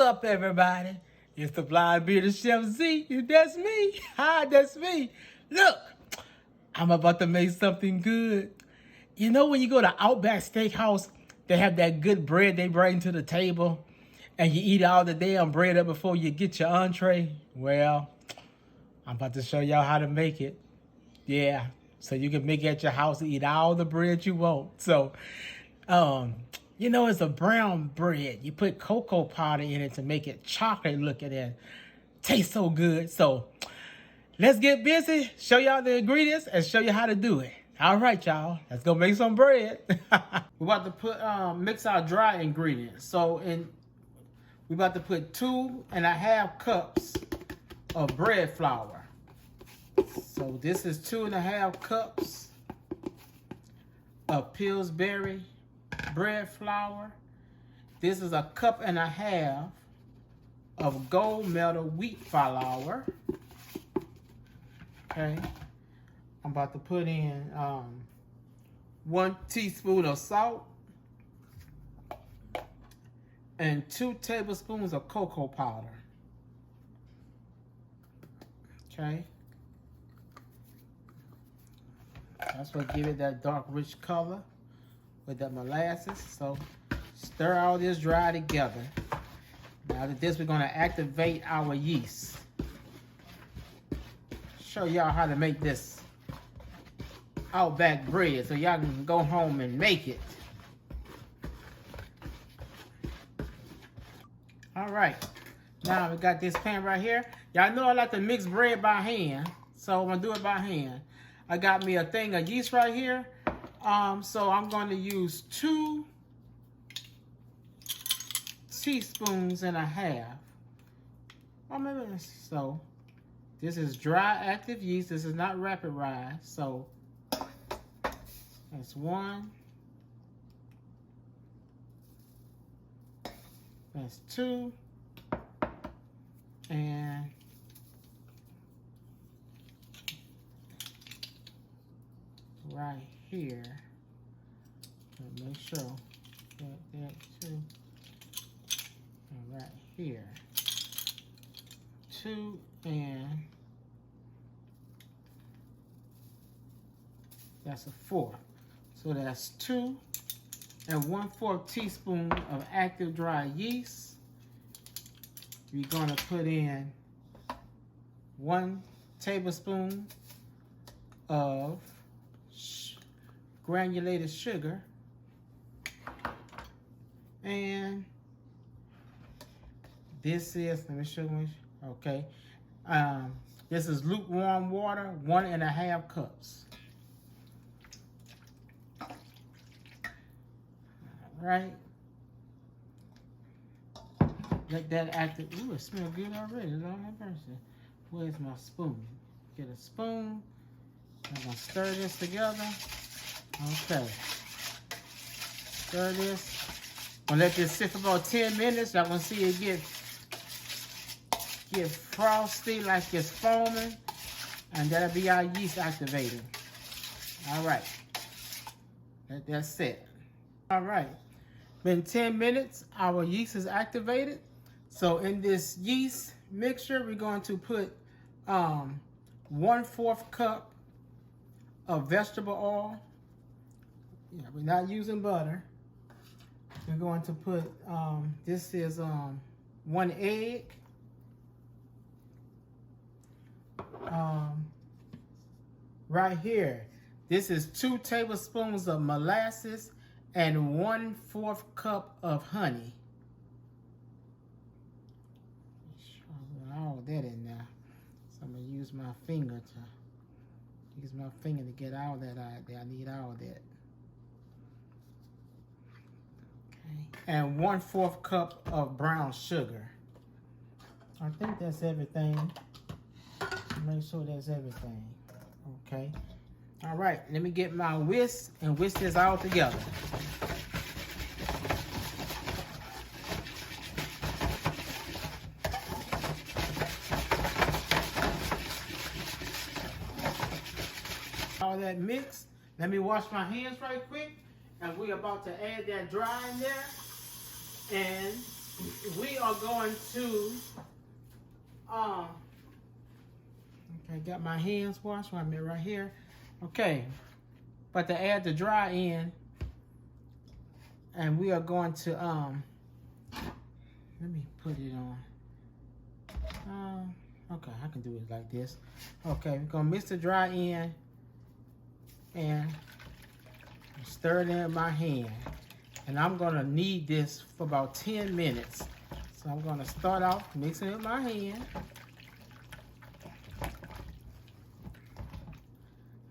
up, everybody? It's the blind bearded Chef Z. That's me. Hi, that's me. Look, I'm about to make something good. You know when you go to Outback Steakhouse, they have that good bread they bring to the table, and you eat all the damn bread up before you get your entree? Well, I'm about to show y'all how to make it. Yeah, so you can make it at your house and eat all the bread you want. So, you know, it's a brown bread. You put cocoa powder in it to make it chocolate looking and tastes so good. So let's get busy, show y'all the ingredients, and show you how to do it. All right, y'all, let's go make some bread. We're about to put mix our dry ingredients. So we're about to put 2.5 cups of bread flour. So this is 2.5 cups of Pillsbury bread flour. This is 1.5 cups of gold medal wheat flour. Okay, I'm about to put in 1 teaspoon of salt and 2 tablespoons of cocoa powder. Okay, that's what give it that dark rich color with that molasses. So stir all this dry together. Now that this, we're going to activate our yeast. Show y'all how to make this Outback bread so y'all can go home and make it. All right, now we got this pan right here. Y'all know I like to mix bread by hand, so I'm gonna do it by hand. I got me a thing of yeast right here. So I'm going to use 2 teaspoons and a half. So this is dry active yeast. This is not rapid rise. So that's 1. That's 2. And right here, make sure that 2, and right here 2, and that's a 4. So that's 2 and 1/4 teaspoon of active dry yeast. We're gonna put in 1 tablespoon of granulated sugar, and this is, let me show you, okay, this is lukewarm water, 1.5 cups. All right, let that active. Ooh, it smells good already. Lord have mercy. Where's my spoon? Get a spoon. I'm gonna stir this together. Okay, stir this. I'm gonna let this sit for about 10 minutes. Y'all gonna see it get frosty, like it's foaming, and that'll be our yeast activating. All right, let that sit. All right, been 10 minutes. Our yeast is activated. So in this yeast mixture, we're going to put 1/4 cup of vegetable oil. Yeah, we're not using butter. We're going to put, this is 1 egg, right here. This is 2 tablespoons of molasses and 1/4 cup of honey. All that in there. So I'm gonna use my finger to get all that out there. I need all that. And 1/4 cup of brown sugar. I think that's everything. Make sure that's everything. Okay. All right, let me get my whisk and whisk this all together. All that mix. Let me wash my hands right quick. And we're about to add that dry in there. And we are going to, okay, got my hands washed, I'm right here. Okay, but to add the dry end, and we are going to, let me put it on. Okay, I can do it like this. Okay, we're gonna mix the dry end and stir it in my hand. And I'm gonna knead this for about 10 minutes. So I'm gonna start off mixing it with my hand.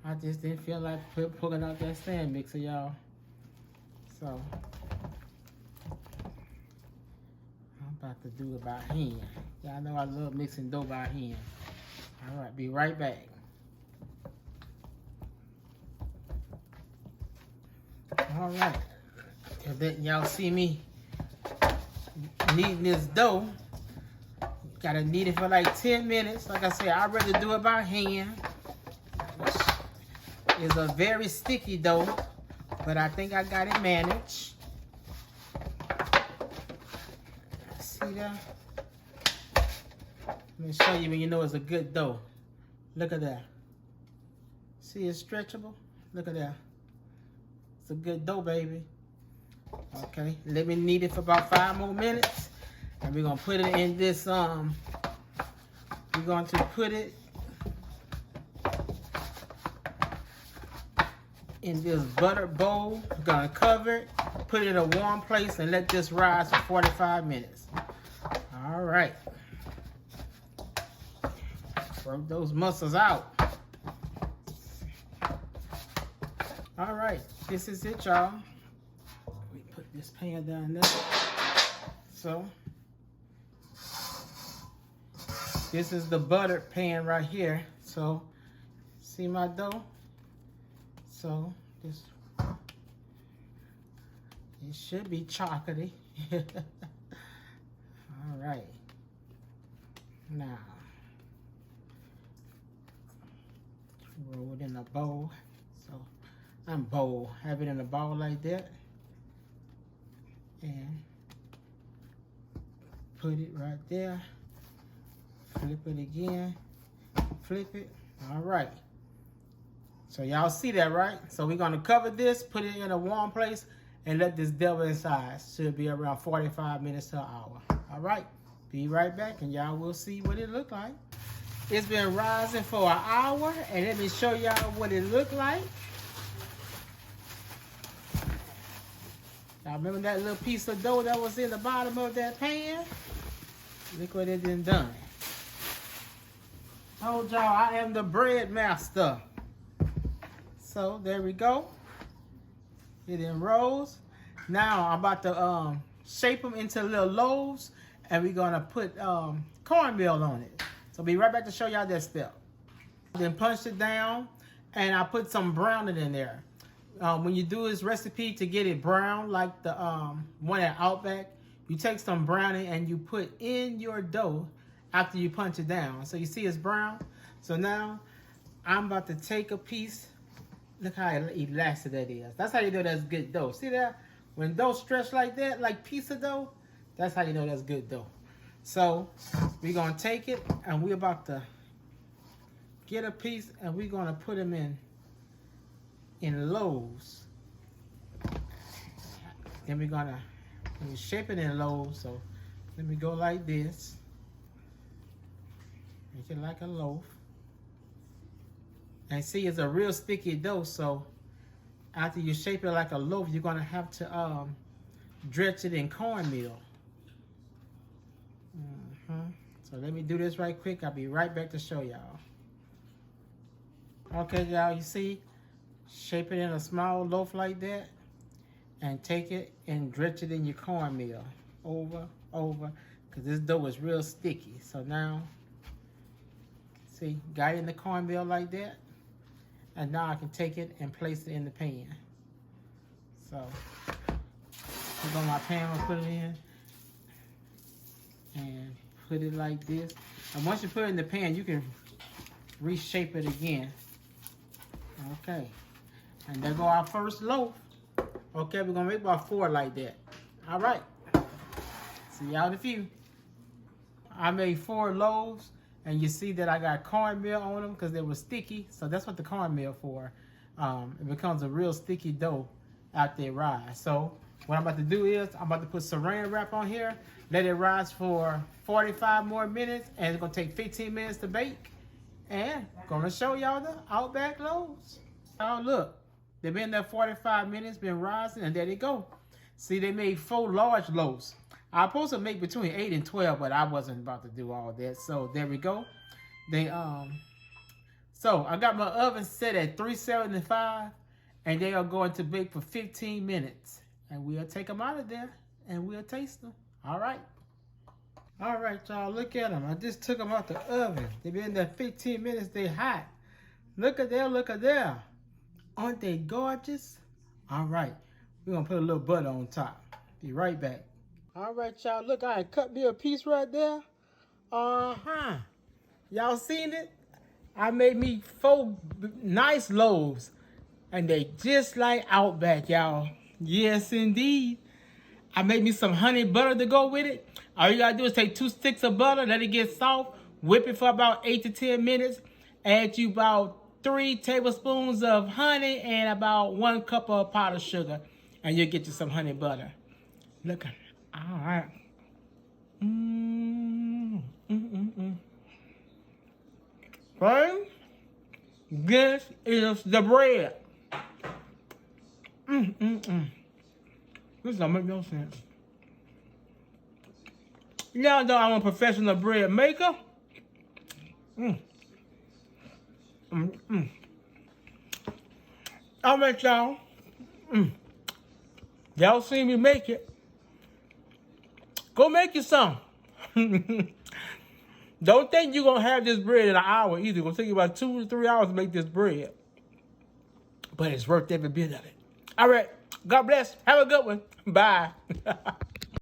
I just didn't feel like pulling out that stand mixer, y'all. So I'm about to do it by hand. Y'all know I love mixing dough by hand. All right, be right back. All right, letting y'all see me kneading this dough. Gotta knead it for like 10 minutes. Like I said, I'd rather do it by hand. It's a very sticky dough, but I think I got it managed. See that? Let me show you when you know it's a good dough. Look at that. See, it's stretchable. Look at that. It's a good dough, baby. Okay, let me knead it for about 5 more minutes. And we're gonna put it in this, we're going to put it in this butter bowl. We're gonna cover it, put it in a warm place, and let this rise for 45 minutes. All right. Work those muscles out. All right, this is it, y'all. We put this pan down there. So, this is the buttered pan right here. So, see my dough? So, this, it should be chocolatey. All right. Now, roll it in a bowl. So, have it in a bowl like that. And put it right there. Flip it again. Flip it. All right. So y'all see that, right? So we're gonna cover this, put it in a warm place, and let this devil inside. Should be around 45 minutes to an hour. All right. Be right back, and y'all will see what it look like. It's been rising for an hour, and let me show y'all what it looked like. Y'all remember that little piece of dough that was in the bottom of that pan? Look what it done. Told y'all I am the bread master. So there we go. It enrolls. Now I'm about to shape them into little loaves, and we're gonna put cornmeal on it. So be right back to show y'all that step. Then punch it down, and I put some browning in there. When you do this recipe to get it brown, like the one at Outback, you take some browning and you put in your dough after you punch it down. So you see it's brown. So now I'm about to take a piece. Look how elastic that is. That's how you know that's good dough. See that? When dough stretch like that, like piece of dough, that's how you know that's good dough. So we're gonna take it, and we're about to get a piece, and we're gonna put them in loaves. Then we're gonna shape it in loaves. So let me go like this. Make it like a loaf. And see, it's a real sticky dough, so after you shape it like a loaf, you're gonna have to dredge it in cornmeal. So let me do this right quick. I'll be right back to show y'all. Okay, y'all, you see, shape it in a small loaf like that, and take it and dredge it in your cornmeal over, because this dough is real sticky. So now, see, got it in the cornmeal like that, and now I can take it and place it in the pan. So, put on my pan, I'll put it in, and put it like this. And once you put it in the pan, you can reshape it again. Okay, and there go our first loaf. Okay, we're gonna make about 4 like that. All right. See y'all in a few. I made 4 loaves, and you see that I got cornmeal on them because they were sticky. So that's what the cornmeal for. It becomes a real sticky dough after it rise. So what I'm about to do is I'm about to put saran wrap on here, let it rise for 45 more minutes, and it's gonna take 15 minutes to bake. And gonna show y'all the Outback loaves. Oh look, they've been there 45 minutes, been rising, and there they go. See, they made 4 large loaves. I was supposed to make between 8 and 12, but I wasn't about to do all that. So there we go. So I got my oven set at 375, and they are going to bake for 15 minutes. And we'll take them out of there, and we'll taste them. All right. All right, y'all, look at them. I just took them out the oven. They've been there 15 minutes. They hot. Look at there, look at there. Aren't they gorgeous? All right, we're gonna put a little butter on top. Be right back. All right, y'all, look, I cut me a piece right there. Y'all seen it? I made me 4 nice loaves, and they just like Outback, y'all. Yes, indeed. I made me some honey butter to go with it. All you gotta do is take 2 sticks of butter, let it get soft, whip it for about 8 to 10 minutes, add you about 3 tablespoons of honey and about 1 cup of powdered sugar, and you'll get you some honey butter. Look at it. All right. Right? This is the bread. This don't make no sense. Y'all know I'm a professional bread maker. I'll make y'all. Y'all see me make it. Go make you some. Don't think you're going to have this bread in an hour either. It's going to take you about 2 to 3 hours to make this bread. But it's worth every bit of it. All right. God bless. Have a good one. Bye.